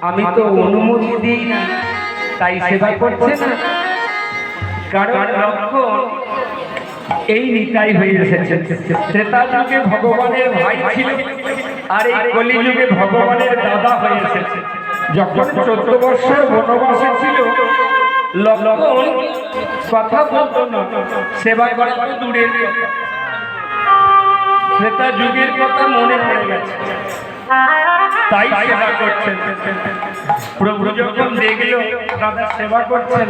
আমি তো অনুমতি দিই না, তাই সেবা করছে না। কারণ লক্ষণ এই নিতাই হয়ে এসেছে। ত্রেতা যুগে ভগবানের ভাই ছিল, আর এই কলি যুগে ভগবানের দাদা হয়ে এসেছে। যখন 14 বছর বনবাসে ছিল, লক্ষণ কথা বলতো না, সেবা করা তো দূরের কথা। ত্রেতা যুগের কথা মনে পড়ে গেছে, তাই সেবা করছেন। প্রভু যখন দেখলো দাদা সেবা করছেন,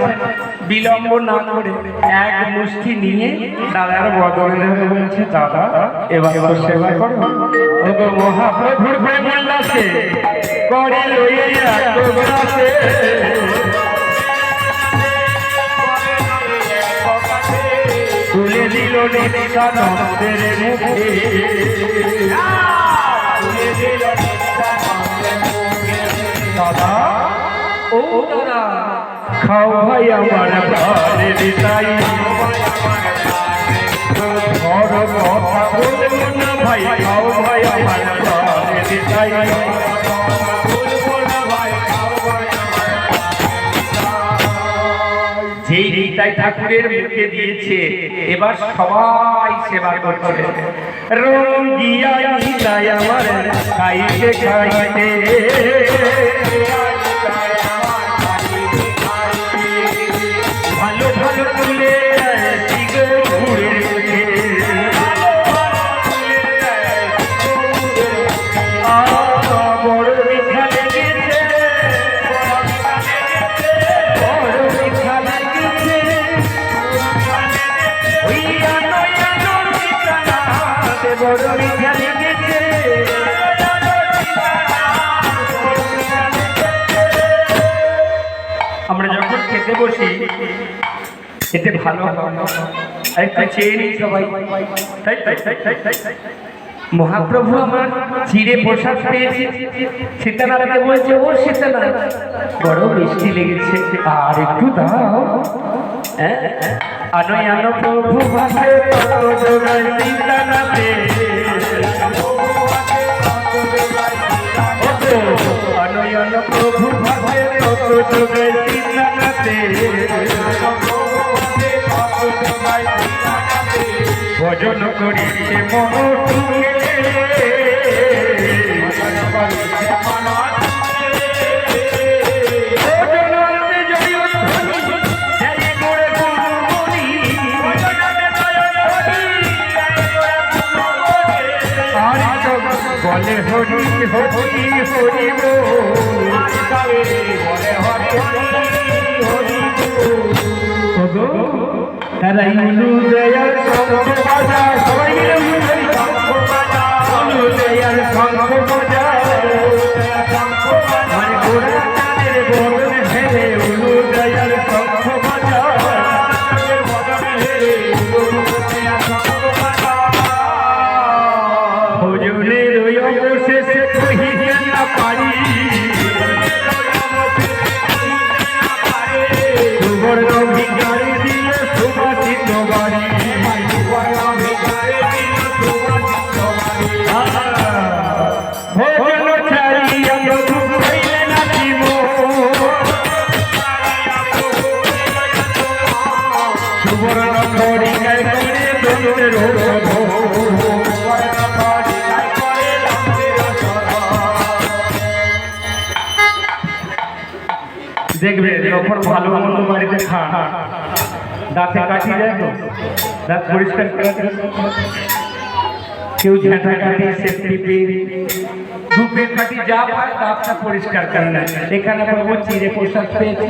বিলম্ব না করে এক মুষ্টি নিয়ে দাদার বদলে বলছে, দাদা এবার তো সেবা করো। দেখো মহাপ্রভুর প্রেম উল্লাসে করে লইয়া তোমরাসে তুলে দিল নিত্যানন্দের মুখে, তুলে দিল দাদা ও দাদা খাও ভাই আমার প্রাণে দিতাই, বড় কথা বলবো না ভাই, খাও ভাই আমার প্রাণে দিতাই। যেই নিতাই ঠাকুরের মুখে দিয়েছে, এবার সবাই সেবা করছে। রঙ্গিয়া নিতাই আমার খাইতে খাইতে, ভালো ভালো তুলে ঘুরে বড় মিঠা লেগেছে, বড় মিঠা লেগেছে, বড় মিঠা লেগেছে। আমরা যখন খেতে বসি এতে ভালো একটা চেয়ে নিই সবাই, তাই তাই তাই তাই তাই। মহাপ্রভু আমার চিড়ে প্রসাদ পেয়েছে, সীতানারায়ণকে বলছে, ও সীতানারায়ণ বড় মিষ্টি লেগেছে, আর একটু দাও। আনয় আনো প্রভু ভাবে সীতানাথে, আনয় আনো প্রভু ভাবে সীতানাথে, ভজন করিছে মন বলে হরি হরি হরি তারা ইলু দয়ার শঙ্খ বাজা, সবাই মিলে ইলু দয়ার শঙ্খ বাজা, মানে ঘোড়া চাঁদের বদন হেরে ইলু দয়ার শঙ্খ বাজা, ভজনের অবশেষে কহিতে না পারি, সুবর্ণ ভিখারি দিয়ে সুবাসিত বাড়ি, ভজন ছাড়িয়া প্রভু কইলে না জীব, সুবর্ণ করিকায় করে দন্তের দেখবে যখন ভালো মন্দ বাড়িতে খান, দাঁতে কাটি যায় তো, দাঁত পরিষ্কার করে, কেউ ঝাঁটা কাটি সেফটি পেন ধূপে কাটি যা পায় দাঁতটা পরিষ্কার করে নেয়। এখানে প্রভু চিড়ে প্রসাদ পেয়েছে,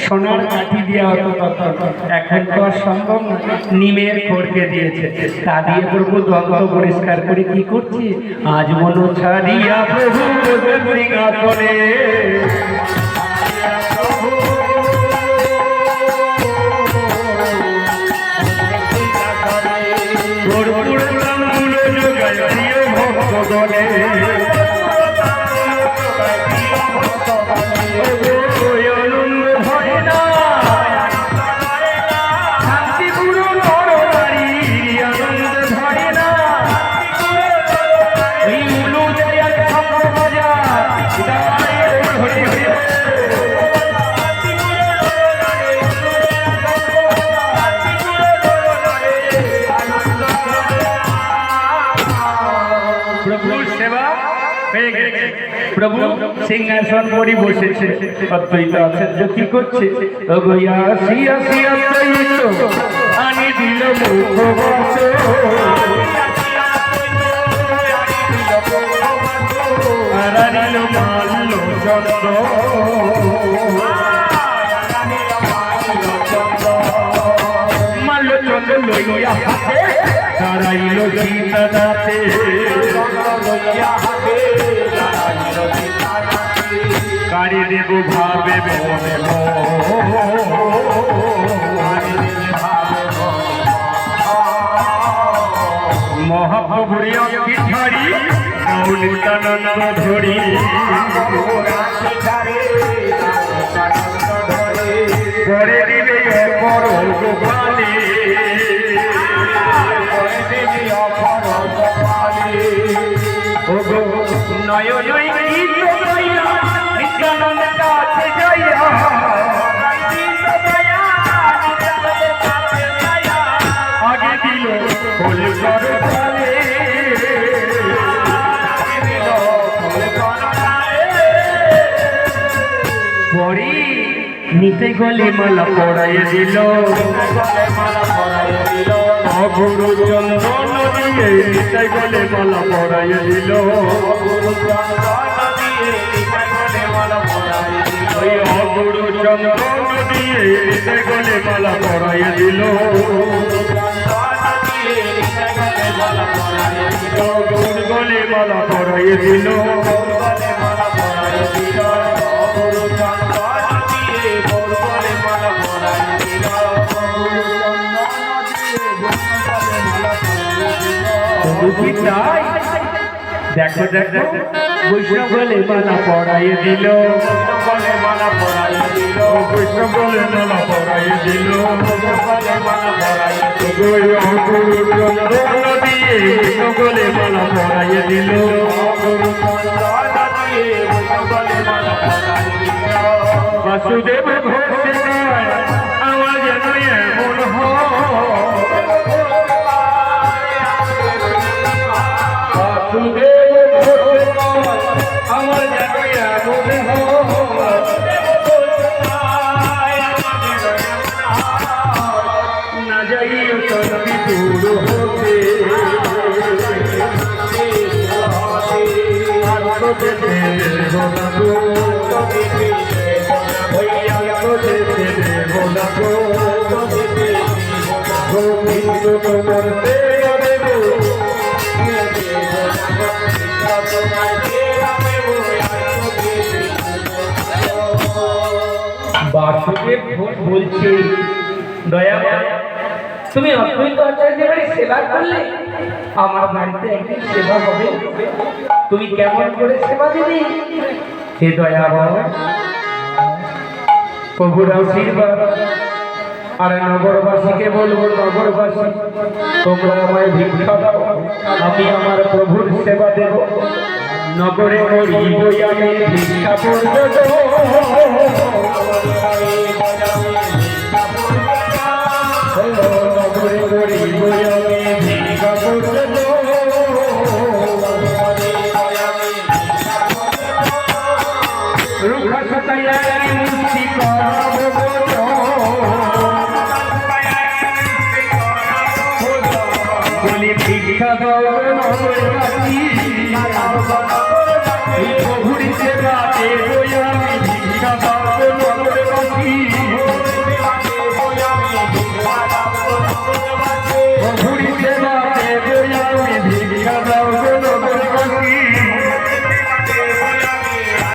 সোনার কাঠি দেওয়া হতো তখন, এখন তো আর সম্ভব না, নিমের খড়কে দিয়েছে, তা দিয়ে প্রভু দন্ত পরিষ্কার করে কি করছি, আজ মন ছাড়িয়া প্রভু সিংহাসনে, প্রভু সিংহাসন পরি বসেছে, অদ্বৈত আচার্য কি করছে? ওগোয়া আসি আসি অদ্বৈত আনি দিল মুখবাস, আনিল মাল্য চন্দ্র, মাল্য চন্দ্র লইয়া হাতে দাঁড়াইল সীতানাথে, কারি দেব ভাবে মনে মহাপ্রভুর অঙ্কি ঝাড়ি নিত্যানন্দ ধরি, পরে দিবে অপর গোপালে, নয়ন নিত্যানন্দ কাছে যাইয়া, আগে দিল ফুল করতালে, পরে নিতে গলে মালা পড়াইয়া দিল, অগুরু চন্দন দিয়ে নিতে গলে মালা পড়াইয়া দিল, অগুরু চন্দন দিয়ে নিতে গলে মালা পড়াইয়া দিল, গলে মালা পড়াইয়া দিল, দেখো দেখো বৈষ্ণব বলে মালা পড়াইয়ে দিল, বৈষ্ণব বলে মালা পড়াইয়ে দিল, বলে মালা পড়াইয়ে দিল, বাসুদেব ঘোষে আমার যেন এমন আমার যেন এমন না যাইও তবে দূর হতে, বাসুদেব বলছে দয়া তুমি অদ্বৈত আচার্যের বাড়ি সেবা করলে, আমার বাড়িতে একদিন সেবা হবে, তুমি কেমন করে সেবা দিবি? হে দয়া প্রভুর আশীর্বাদ, আর নগরবাসীকে বলবো নগরবাসী তোমরা আমায় ভিক্ষা দাও, আমি আমার প্রভুর সেবা দেব, নগরে করিব আমি ভিক্ষা পর্যন্ত, নগরে করিব আমি ভিক্ষা পর্যন্ত, রুখা সতাইয়া মুক্তি করাবো, বলি ভিক্ষা দাও নগরবাসী, প্রভুর সেবা দেব